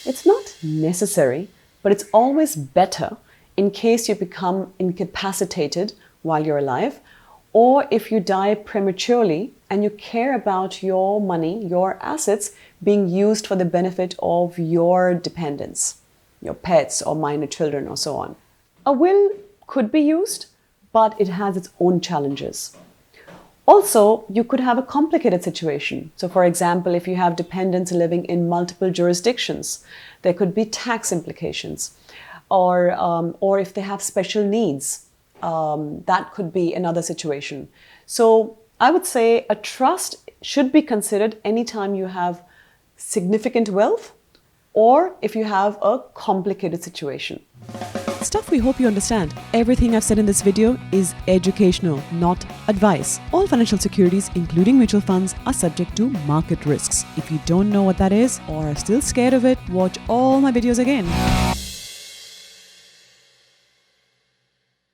It's not necessary, but it's always better in case you become incapacitated while you're alive, or if you die prematurely and you care about your money, your assets being used for the benefit of your dependents, your pets or minor children or so on. A will could be used, but it has its own challenges. Also, you could have a complicated situation. So for example, if you have dependents living in multiple jurisdictions, there could be tax implications. Or if they have special needs, that could be another situation. So I would say a trust should be considered anytime you have significant wealth or if you have a complicated situation. Stuff we hope you understand. Everything I've said in this video is educational, not advice. All financial securities, including mutual funds, are subject to market risks. If you don't know what that is or are still scared of it, watch all my videos again.